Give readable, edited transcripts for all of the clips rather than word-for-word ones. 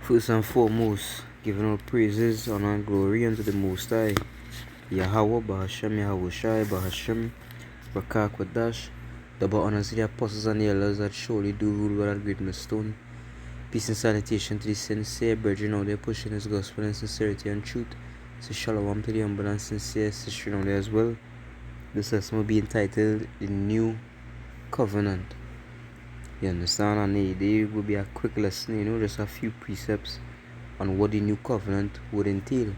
First and foremost, giving all praises, honor, and glory unto the Most High, Yahweh, Bahashem, Yahushai, Bahashem, Rakah Kwadash, double honors to the apostles and the elders that surely do rule with that great millstone. Peace and salutation to the sincere brethren out there pushing His gospel in sincerity and truth. So shalom to the humble and sincere sister out there as well. This lesson will be entitled The New Covenant. You understand? And there will be a quick lesson, just a few precepts on what the new covenant would entail,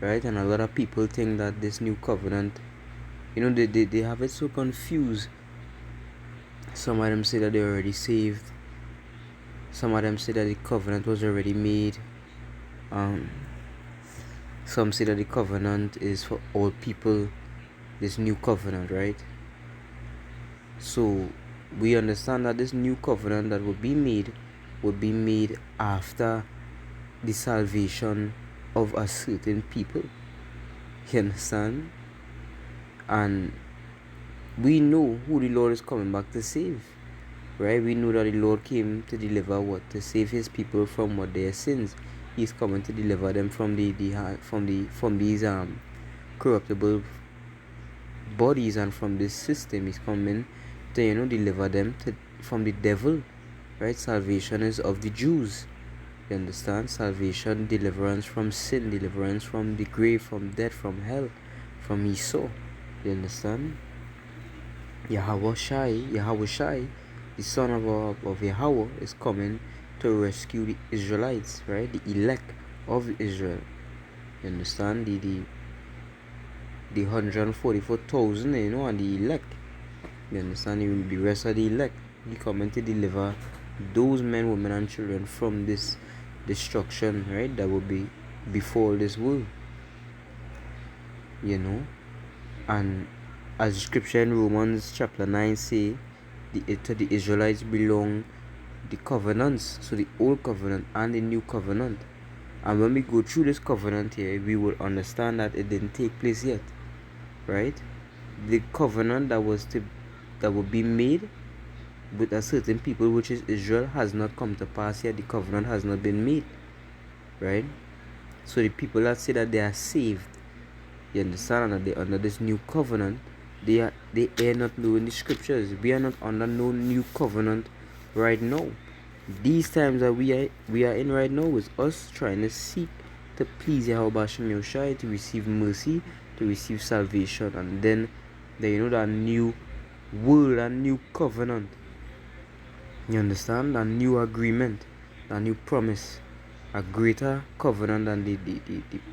right? And a lot of people think that this new covenant, they have it so confused. Some of them say that they're already saved. Some of them say that the covenant was already made. Some say that the covenant is for all people, this new covenant, right? So we understand that this new covenant that would be made after the salvation of a certain people. You understand? And we know who the Lord is coming back to save, right? We know that the Lord came to deliver what? To save His people from what? Their sins. He's coming to deliver them from these corruptible bodies and from this system. He's coming to deliver them from the devil, right? Salvation is of the Jews. You understand? Salvation, deliverance from sin, deliverance from the grave, from death, from hell, from Esau. You understand? Yahushai, the son of Yahweh, is coming to rescue the Israelites, right? The elect of Israel. You understand? The 144,000, and the elect. You understand? The rest of the elect. He coming to deliver those men, women, and children from this destruction, right? That will be before this world. And as the scripture in Romans chapter 9 say, to the Israelites belong the covenants, so the old covenant and the new covenant. And when we go through this covenant here, we will understand that it didn't take place yet, right? The covenant that would be made with a certain people, which is Israel, has not come to pass yet. The covenant has not been made, right? So the people that say that they are saved, you understand, that they're under this new covenant, they are not knowing the scriptures. We are not under no new covenant right now. These times that we are in right now is us trying to seek to please Yahweh Shai, to receive mercy, to receive salvation, and then that new world, a new covenant. You understand? A new agreement, a new promise, a greater covenant than the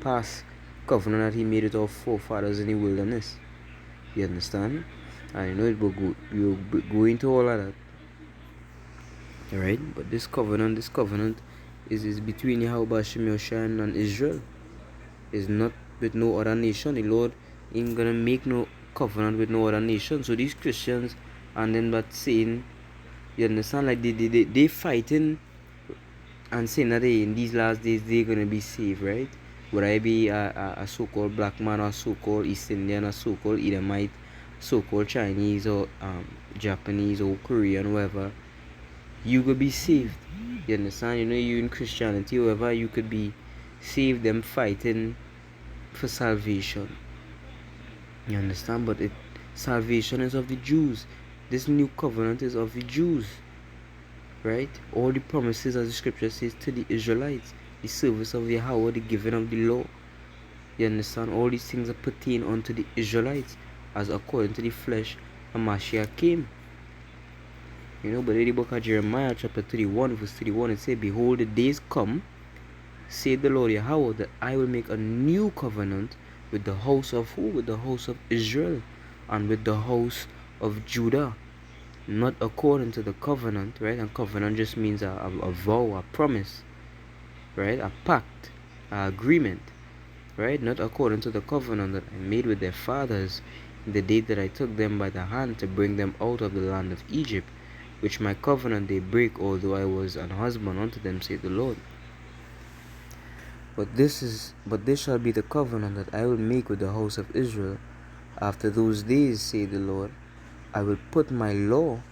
past covenant that He made with our forefathers in the wilderness. You understand? And it will go into all of that. Alright? But this covenant is between Yahweh Shai and Israel. It's not with no other nation. The Lord ain't gonna make no covenant with no other nation. So these Christians, and then but saying, you understand, like they fighting and saying that in these last days they're gonna be saved, right? Would I be a so-called black man, or so-called East Indian, or so-called Edomite, so-called Chinese, or Japanese, or Korean, whatever, you could be saved. You understand? You in Christianity, whoever, you could be saved. Them fighting for salvation. You understand? But salvation is of the Jews. This new covenant is of the Jews, right? All the promises, as the scripture says, to the Israelites, the service of Yahweh, the giving of the law. You understand? All these things are pertain unto the Israelites, as according to the flesh, a Mashiach came. But in the book of Jeremiah, chapter 31, verse 31, it says, "Behold, the days come, saith the Lord Yahweh, that I will make a new covenant with the house of who? With the house of Israel, and with the house of Judah." Not according to the covenant, right? And covenant just means a vow, a promise, right? A pact, an agreement, right? Not according to the covenant that I made with their fathers in the day that I took them by the hand to bring them out of the land of Egypt, which my covenant they break, although I was an husband unto them, saith the Lord. But this shall be the covenant that I will make with the house of Israel after those days, saith the Lord. I will put my law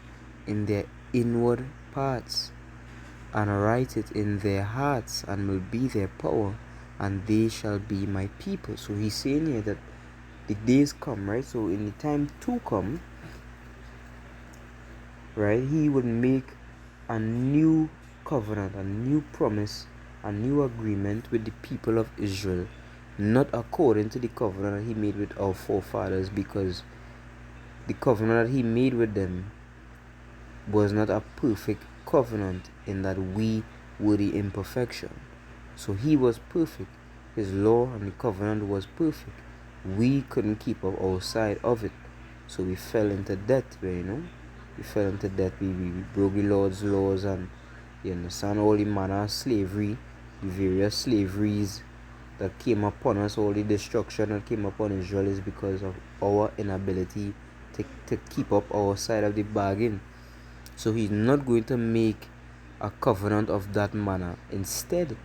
in their inward parts, and write it in their hearts, and will be their power, and they shall be my people. So he's saying here that the days come, right? So in the time to come, right, he would make a new covenant, a new promise, a new agreement with the people of Israel, not according to the covenant that he made with our forefathers, because the covenant that he made with them was not a perfect covenant in that we were the imperfection. So he was perfect. His law and the covenant was perfect. We couldn't keep up our side of it. So we fell into debt, we fell into debt. We broke the Lord's laws, and you understand all the manner of slavery, the various slaveries that came upon us, all the destruction that came upon Israel is because of our inability to keep up our side of the bargain. So he's not going to make a covenant of that manner. Instead,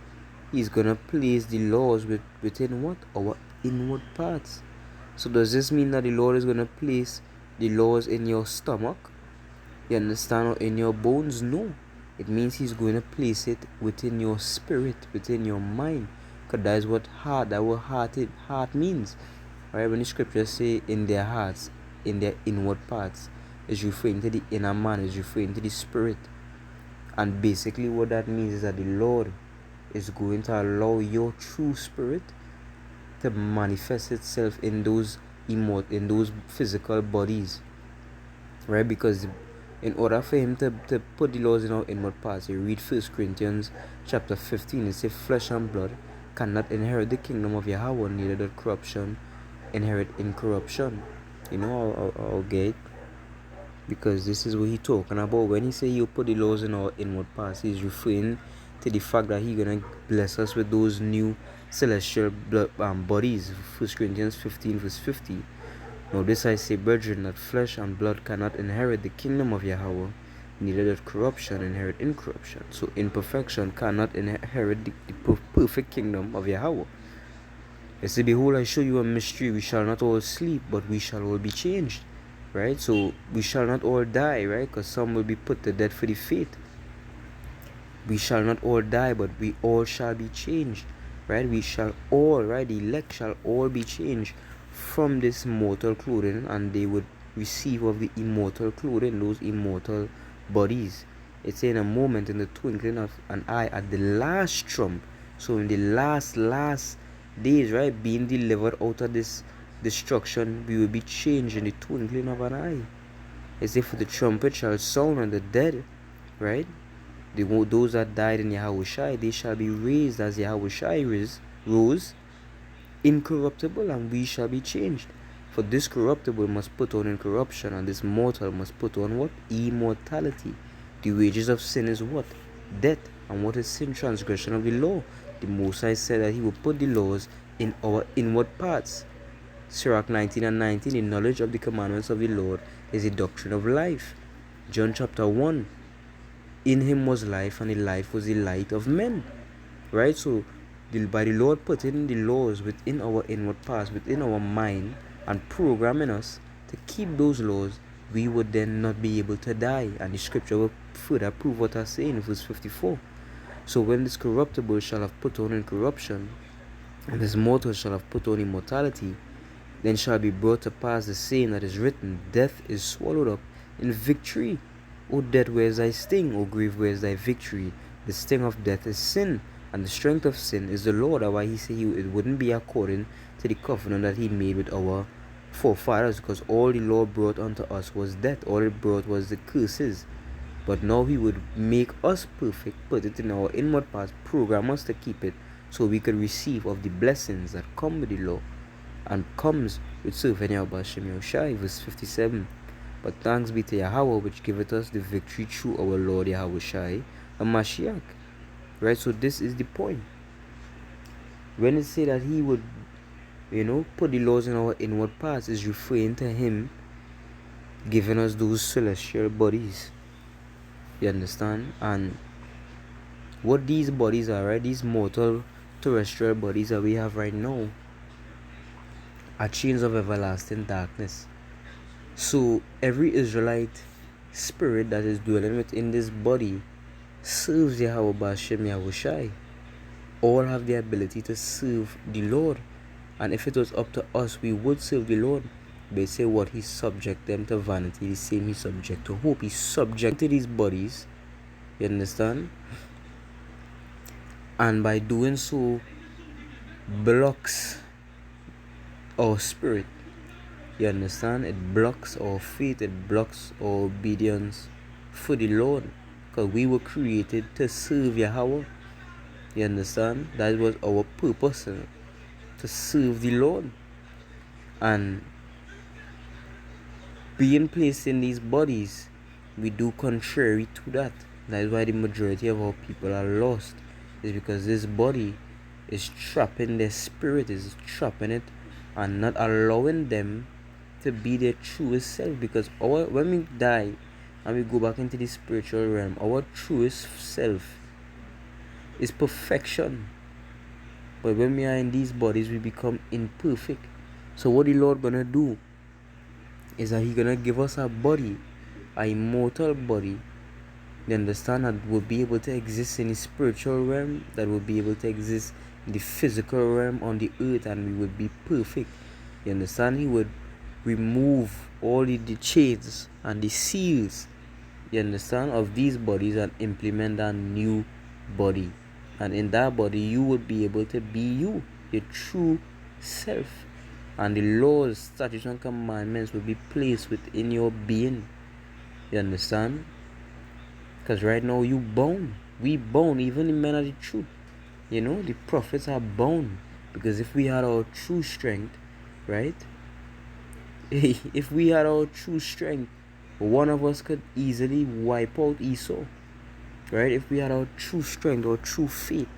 he's going to place the laws within what? Our inward parts. So does this mean that the Lord is going to place the laws in your stomach? You understand? Or in your bones? No. It means he's going to place it within your spirit, within your mind. Because that is what heart means. Right? When the scriptures say in their hearts, in their inward parts, is referring to the inner man, is referring to the spirit. And basically what that means is that the Lord is going to allow your true spirit to manifest itself in those physical bodies. Right? Because in order for him to put the laws in our inward parts, you read 1 Corinthians chapter 15, it says flesh and blood cannot inherit the kingdom of Yahweh, neither the corruption inherit incorruption. I'll get, because this is what he's talking about when he say you put the laws in our inward parts. He's referring to the fact that he's gonna bless us with those new celestial bodies. 1 Corinthians 15 verse 50. Now this I say, brethren, that flesh and blood cannot inherit the kingdom of Yahweh, neither does corruption inherit incorruption. So imperfection cannot inherit the perfect kingdom of Yahweh. It says, behold, I show you a mystery. We shall not all sleep, but we shall all be changed. Right? So we shall not all die, right? Because some will be put to death for the faith. We shall not all die, but we all shall be changed. Right? We shall all, right? The elect shall all be changed from this mortal clothing, and they would receive of the immortal clothing, those immortal bodies. It's in a moment, in the twinkling of an eye, at the last trump. So in the last days, right, being delivered out of this destruction, we will be changed in the twinkling of an eye. As if the trumpet shall sound, and the dead, right, those that died in Yahushua, they shall be raised as Yahushua rose, incorruptible, and we shall be changed. For this corruptible must put on incorruption, and this mortal must put on what? Immortality. The wages of sin is what? Death. And what is sin? Transgression of the law. The Most High said that he will put the laws in our inward parts. Sirach 19:19, the knowledge of the commandments of the Lord is a doctrine of life. John chapter 1, in him was life, and the life was the light of men. Right? So by the Lord putting the laws within our inward parts, within our mind, and programming us to keep those laws, we would then not be able to die. And the scripture will further prove what I say in verse 54. So when this corruptible shall have put on incorruption, and this mortal shall have put on immortality, then shall be brought to pass the saying that is written, death is swallowed up in victory. O death, where is thy sting? O grave, where is thy victory? The sting of death is sin, and the strength of sin is the law. That's why he said it wouldn't be according to the covenant that he made with our forefathers, because all the law brought unto us was death. All it brought was the curses. But now he would make us perfect, put it in our inward parts, program us to keep it, so we could receive of the blessings that come with the law, and comes with serving Yahweh Shem Yahushai, verse 57. But thanks be to Yahweh, which giveth us the victory through our Lord Yahushai and Mashiach. Right? So this is the point. When it say that he would, put the laws in our inward parts, is referring to him giving us those celestial bodies. You understand? And what these bodies are, right? These mortal terrestrial bodies that we have right now are chains of everlasting darkness. So every Israelite spirit that is dwelling within this body serves Yahweh Bashem Yahushai. All have the ability to serve the Lord. And if it was up to us, we would serve the Lord. They say what he subject them to vanity, the same he subject to hope. He subject to these bodies. You understand? And by doing so, blocks our spirit. You understand? It blocks our faith, it blocks our obedience for the Lord. Because we were created to serve Yahweh. You understand? That was our purpose, to serve the Lord. And being placed in these bodies, we do contrary to that. That is why the majority of our people are lost. Is because this body is trapping their spirit, is trapping it, and not allowing them to be their truest self. Because when we die and we go back into the spiritual realm, our truest self is perfection. But when we are in these bodies, we become imperfect. So what the Lord gonna do is that he gonna give us a body, a immortal body, you understand, that will be able to exist in the spiritual realm, that will be able to exist in the physical realm on the earth, and we would be perfect. You understand? He would remove all the chains and the seals, you understand, of these bodies, and implement a new body. And in that body, you would be able to be you, your true self. And the laws, statutes, and commandments will be placed within your being. You understand? Because right now you bound. We bound, even the men of the truth. You know, the prophets are bound. Because if we had our true strength, right? If we had our true strength, one of us could easily wipe out Esau. Right? If we had our true strength, our true faith,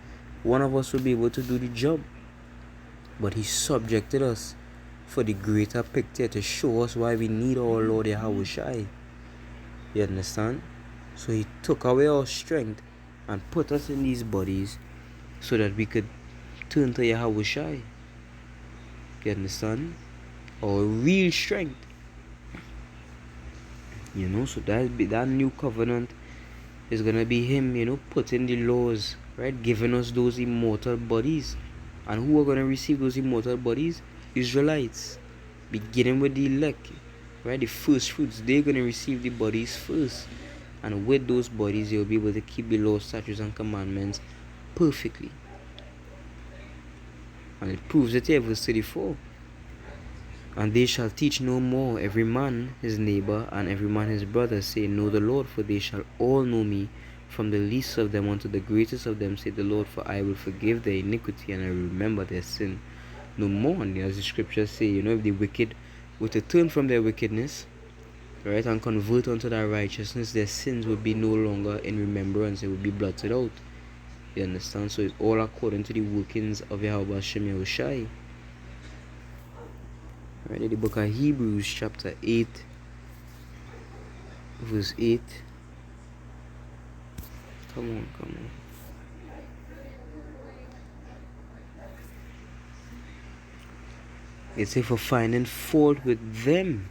one of us would be able to do the job. But he subjected us for the greater picture, to show us why we need our Lord Yahushai. You understand? So he took away our strength and put us in these bodies so that we could turn to Yahushai. You understand? Our real strength. You know, so that new covenant is gonna be him, you know, putting the laws, right? Giving us those immortal bodies. And who are gonna receive those immortal bodies? Israelites. Beginning with the elect, right? The first fruits, they're gonna receive the bodies first. And with those bodies, they'll be able to keep the laws, statutes, and commandments perfectly. And it proves it here, verse 34. And they shall teach no more every man his neighbor and every man his brother, saying, Know the Lord, for they shall all know me, from the least of them unto the greatest of them, said the Lord, for I will forgive their iniquity and I will remember their sin no more. And as the scriptures say, you know, if the wicked were to turn from their wickedness, right, and convert unto their righteousness, their sins would be no longer in remembrance, it would be blotted out. You understand? So it's all according to the workings of Yahweh Hashem Yahushai. Right, in the book of Hebrews chapter 8 verse 8. Come on. It says, for finding fault with them.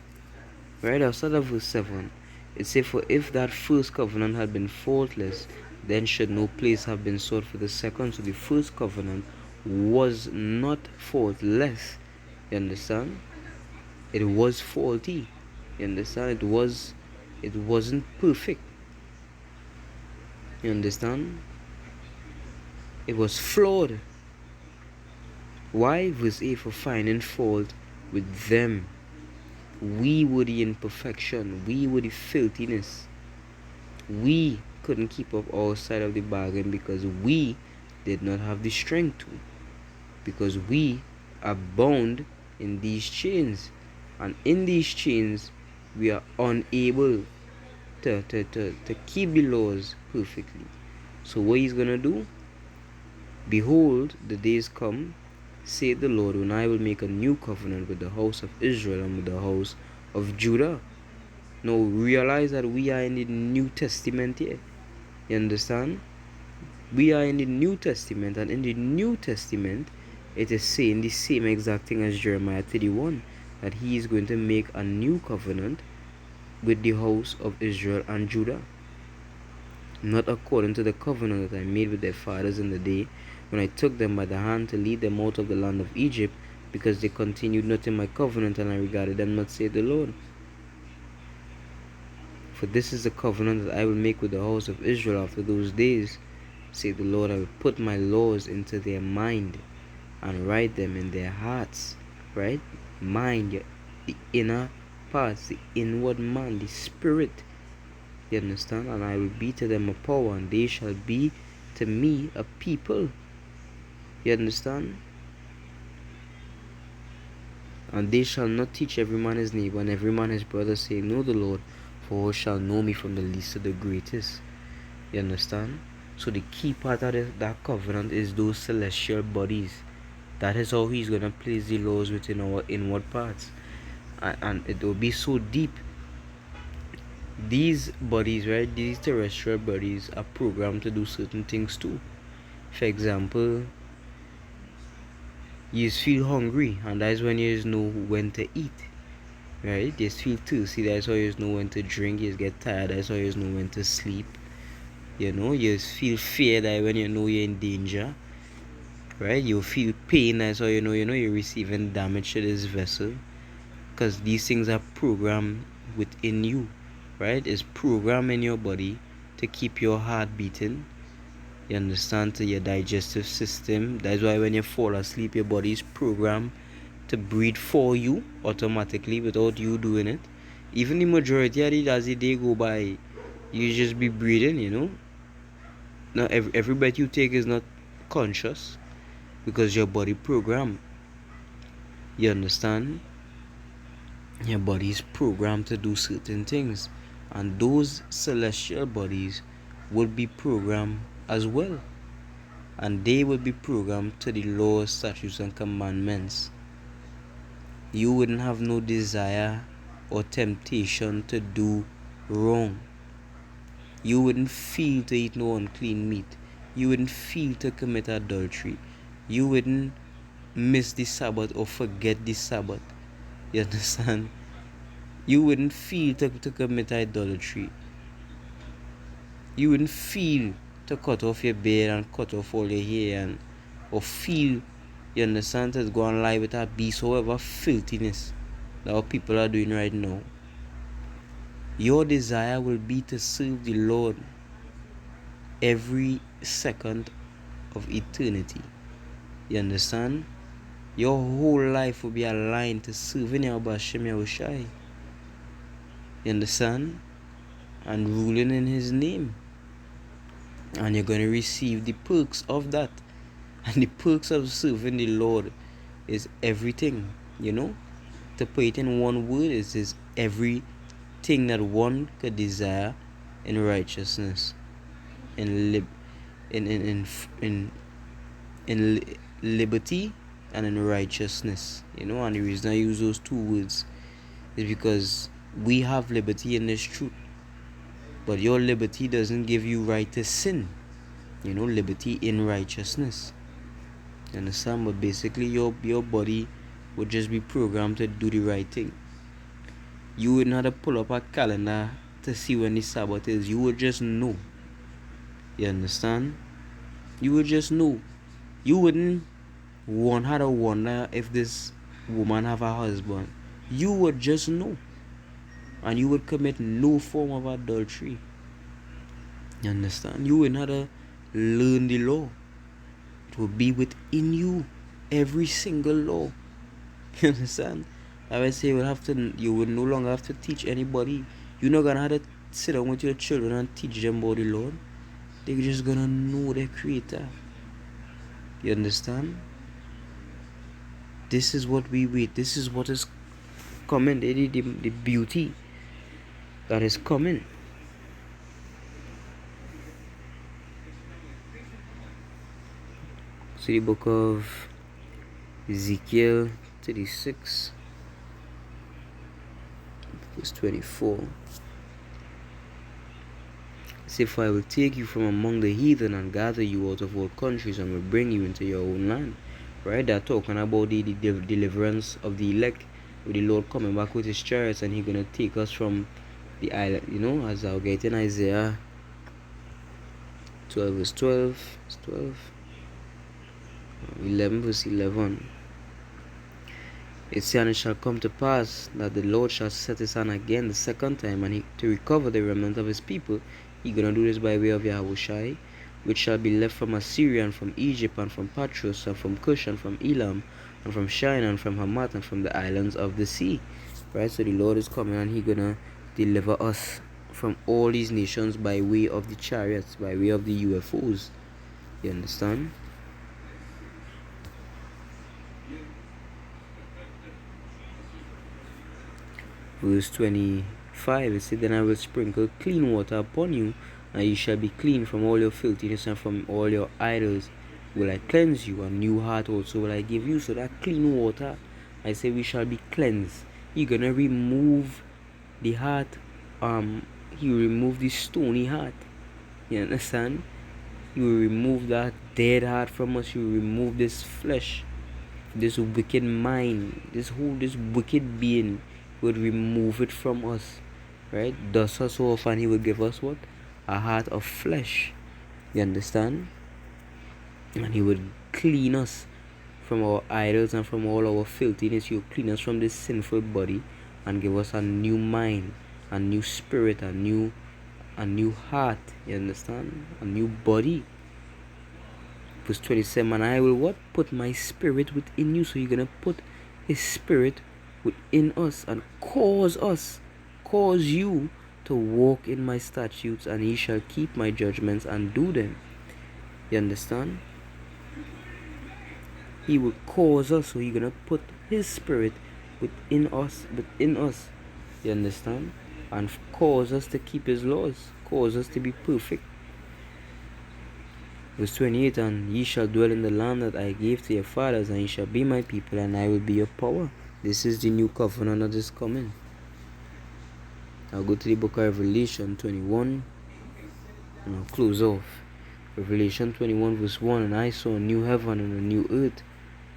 Right, outside of verse 7. It says, for if that first covenant had been faultless, then should no place have been sought for the second. So the first covenant was not faultless. You understand? It was faulty. You understand? It wasn't perfect. You understand? It was flawed. Why? Verse 8, for finding fault with them. We were the imperfection. We were the filthiness. We couldn't keep up our side of the bargain because we did not have the strength to. Because we are bound in these chains. And in these chains, we are unable to keep the laws perfectly. So what he's going to do? Behold, the days come, saith the Lord, when I will make a new covenant with the house of Israel and with the house of Judah. Now realize that we are in the New Testament here. You understand? We are in the New Testament, and in the New Testament, it is saying the same exact thing as Jeremiah 31, that he is going to make a new covenant with the house of Israel and Judah. not according to the covenant that I made with their fathers in the day when I took them by the hand to lead them out of the land of Egypt, because they continued not in my covenant, and I regarded them not, saith the Lord. For this is the covenant that I will make with the house of Israel after those days, saith the Lord. I will put my laws into their mind and write them in their hearts. Right? Mind, the inner parts, the inward man, the spirit. You understand? And I will be to them a power, and they shall be to me a people. You understand? And they shall not teach every man his neighbor and every man his brother, saying, Know the Lord, for all shall know me from the least to the greatest. You understand? So the key part of that covenant is those celestial bodies. That is how he's going to place the laws within our inward parts. And it will be so deep. These bodies, right, these terrestrial bodies are programmed to do certain things too. For example, you feel hungry, and that's when you know when to eat. Right? You feel thirsty, that's how you know when to drink. You get tired, that's how you know when to sleep. You know, you feel fear, that when you know you're in danger. Right? You feel pain, that's how you know you're receiving damage to this vessel. Because these things are programmed within you. Right? It's programmed in your body to keep your heart beating. You understand? To your digestive system. That's why when you fall asleep, your body is programmed to breathe for you automatically without you doing it. Even the majority of it, as the day go by, you just be breathing, you know. Now every breath you take is not conscious, because your body programmed. You understand? Your body is programmed to do certain things, and those celestial bodies will be programmed as well, and they will be programmed to the laws, statutes, and commandments. You wouldn't have no desire or temptation to do wrong. You wouldn't feel to eat no unclean meat. You wouldn't feel to commit adultery. You wouldn't miss the Sabbath or forget the Sabbath. You understand? You wouldn't feel to commit idolatry. You wouldn't feel to cut off your beard and cut off all your hair, or feel, you understand, to go and lie with a beast, however filthiness that what people are doing right now. Your desire will be to serve the Lord every second of eternity. You understand? Your whole life will be aligned to serving Yahweh Hashem Yahushai. You understand? And ruling in His name. And you're going to receive the perks of that. And the perks of serving the Lord is everything, you know. To put it in one word, is everything that one could desire in righteousness, in liberty, and in righteousness, you know. And the reason I use those two words is because we have liberty in this truth, but your liberty doesn't give you right to sin, you know. Liberty in righteousness, you understand? But basically your body would just be programmed to do the right thing. You wouldn't have to pull up a calendar to see when the Sabbath is. You would just know. You understand? You would just know. You wouldn't have to wonder if this woman have a husband. You would just know. And you would commit no form of adultery. You understand? You wouldn't have to learn the law. It will be within you. Every single law. You understand? I would say you would no longer have to teach anybody. You're not gonna have to sit down with your children and teach them about the Lord. They're just gonna know their Creator. You understand? This is what we wait. This is what is coming. The beauty that is coming. See the book of Ezekiel 36, verse 24. Say, for I will take you from among the heathen and gather you out of all countries and will bring you into your own land. Right? They're talking about the deliverance of the elect, with the Lord coming back with His chariots, and He's going to take us from the island, you know, as I'll get in Isaiah 12 verse 12. It's 12. 11 verse 11. It says, and it shall come to pass that the Lord shall set his hand again the second time, and to recover the remnant of his people. He gonna do this by way of Yahushai, which shall be left from Assyria, and from Egypt, and from Patros, and from Cush, and from Elam, and from Shinar, and from Hamath, and from the islands of the sea. Right, so the Lord is coming, and he gonna deliver us from all these nations by way of the chariots, by way of the UFOs. You understand? Verse 25, it said, then I will sprinkle clean water upon you, and you shall be clean from all your filthiness, and from all your idols will I cleanse you. A new heart also will I give you. So that clean water, I say we shall be cleansed. You're gonna remove the heart, you remove the stony heart. You understand? You will remove that dead heart from us. You will remove this flesh, this wicked mind, this wicked being. Would remove it from us, right? Thus so often he will give us what? A heart of flesh. You understand? And he would clean us from our idols and from all our filthiness. He will clean us from this sinful body and give us a new mind, a new spirit, a new heart. You understand? A new body. Verse 27, and I will what? Put my spirit within you. So you're gonna put his spirit within us and cause you to walk in my statutes, and ye shall keep my judgments and do them. You understand? He will cause us, so he's gonna put his spirit within us. You understand? And cause us to keep his laws, cause us to be perfect. Verse 28, and ye shall dwell in the land that I gave to your fathers, and ye shall be my people, and I will be your power. This is the new covenant that is coming. I'll go to the book of Revelation 21 and I'll close off. Revelation 21 verse 1, and I saw a new heaven and a new earth,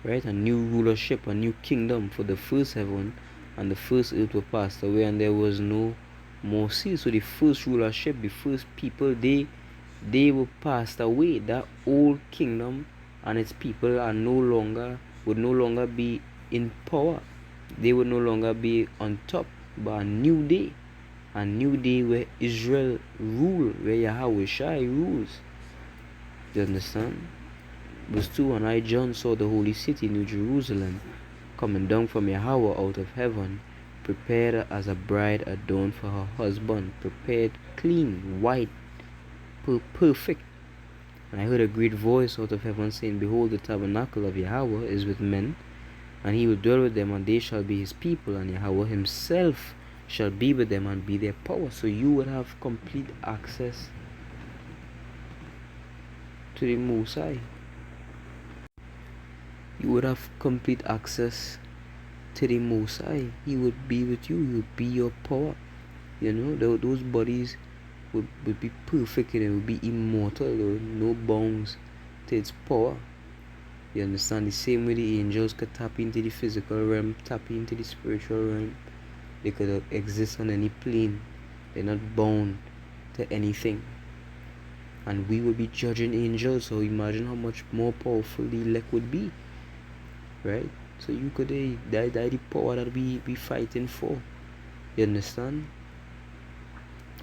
right? A new rulership, a new kingdom, for the first heaven and the first earth were passed away, and there was no more sea. So the first rulership, the first people, they were passed away. That old kingdom and its people would no longer be in power. They would no longer be on top, but a new day where Israel rule, where Yahushai rules. Do you understand? Verse 2, and I John saw the holy city, New Jerusalem, coming down from Yahweh out of heaven, prepared as a bride adorned for her husband, prepared clean, white, perfect. And I heard a great voice out of heaven saying, behold, the tabernacle of Yahweh is with men, and he will dwell with them, and they shall be his people, and Yahweh himself shall be with them and be their power. So you would have complete access to the Most High. You would have complete access to the Most High. He would be with you. He would be your power. You know, those bodies would be perfect, and it would be immortal. There were no bounds to its power. You understand? The same way the angels could tap into the physical realm, tap into the spiritual realm. They could exist on any plane. They're not bound to anything. And we will be judging angels, so imagine how much more powerful the elect would be. Right? So you could die the power that we be fighting for. You understand?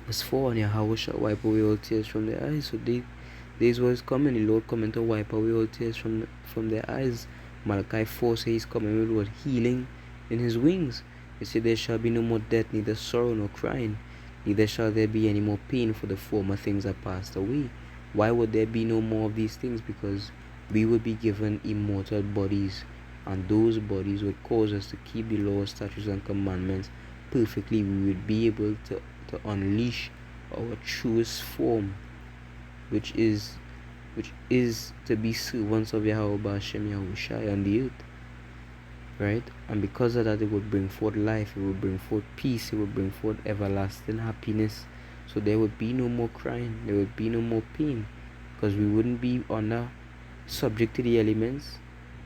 Verse 4, and Yahweh shall wipe away all tears from their eyes. So days was coming, the Lord coming to wipe away all tears from their eyes. Malachi 4 says he's coming with what? Healing in his wings. He said, there shall be no more death, neither sorrow nor crying, neither shall there be any more pain, for the former things are passed away. Why would there be no more of these things? Because we will be given immortal bodies, and those bodies would cause us to keep the laws, statutes, and commandments perfectly. We would be able to unleash our truest form, which is to be servants of Yahweh Hashem Yahushai on the earth. Right? And because of that, it will bring forth life, it will bring forth peace, it will bring forth everlasting happiness. So there would be no more crying, there would be no more pain, because we wouldn't be subject to the elements,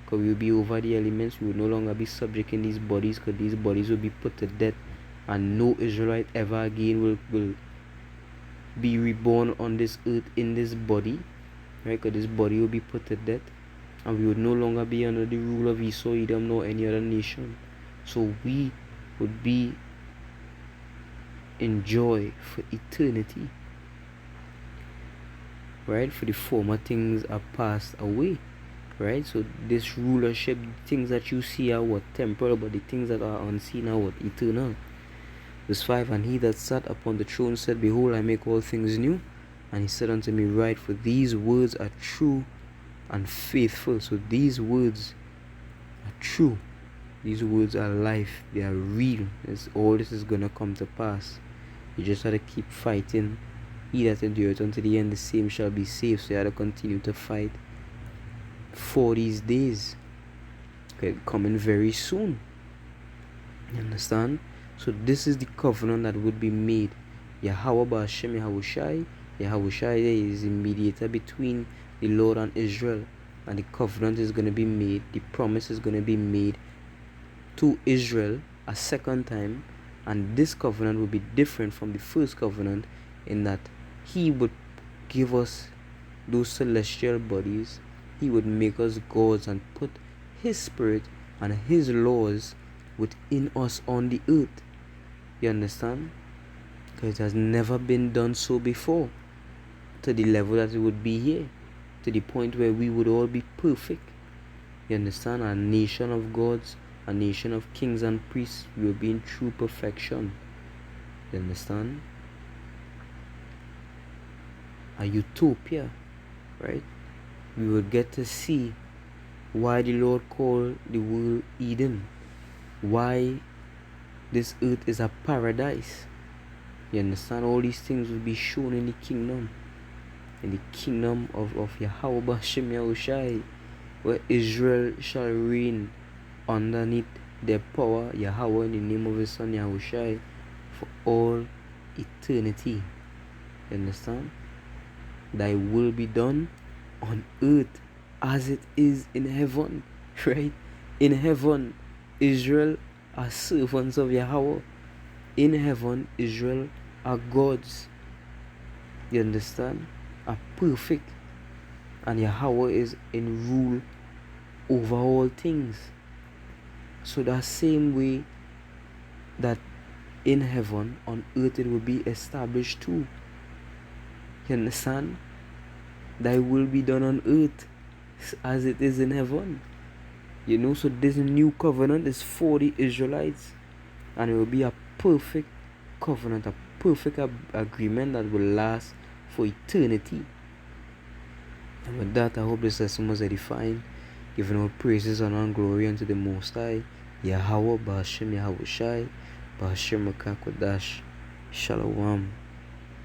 because we would be over the elements. We would no longer be subject in these bodies, because these bodies will be put to death, and no Israelite ever again be reborn on this earth in this body, right? Because this body will be put to death, and we would no longer be under the rule of Esau, Edom, nor any other nation. So we would be in joy for eternity, right? For the former things are passed away, right? So this rulership, things that you see are what temporal, but the things that are unseen are what eternal. Verse 5, and he that sat upon the throne said, behold, I make all things new. And he said unto me, write, for these words are true and faithful. So these words are true. These words are life. They are real. All this is going to come to pass. You just have to keep fighting. He that endureth unto the end, the same shall be saved. So you have to continue to fight for these days. Okay, coming very soon. You understand? So this is the covenant that would be made. Yahweh Ba'ashem Yahushai. Yahushai is the mediator between the Lord and Israel. And the covenant is going to be made. The promise is going to be made to Israel a second time. And this covenant will be different from the first covenant in that he would give us those celestial bodies. He would make us gods and put his spirit and his laws within us on the earth. You understand? Because it has never been done so before, to the level that it would be here, to the point where we would all be perfect. You understand? A nation of gods, a nation of kings and priests, we will be in true perfection. You understand? A utopia, right? We will get to see why the Lord called the world Eden, why this earth is a paradise. You understand? All these things will be shown in the kingdom of Yahweh Ba'ashem Yahushai, where Israel shall reign underneath their power, Yahweh, in the name of his son Yahushai, for all eternity. You understand? Thy will be done on earth as it is in heaven, right? In heaven, Israel are servants of Yahweh. In heaven, Israel are gods. You understand? Are perfect. And Yahweh is in rule over all things. So that same way that in heaven, on earth it will be established too. You understand? Thy will be done on earth as it is in heaven. You know, so this new covenant is for the Israelites. And it will be a perfect covenant, a perfect agreement that will last for eternity. And with that, I hope this lesson was edifying, giving all praises, honor, and glory unto the Most High, Yahweh Ba'ashem Yahushai, Ba'ashem Makakodash. Shalom.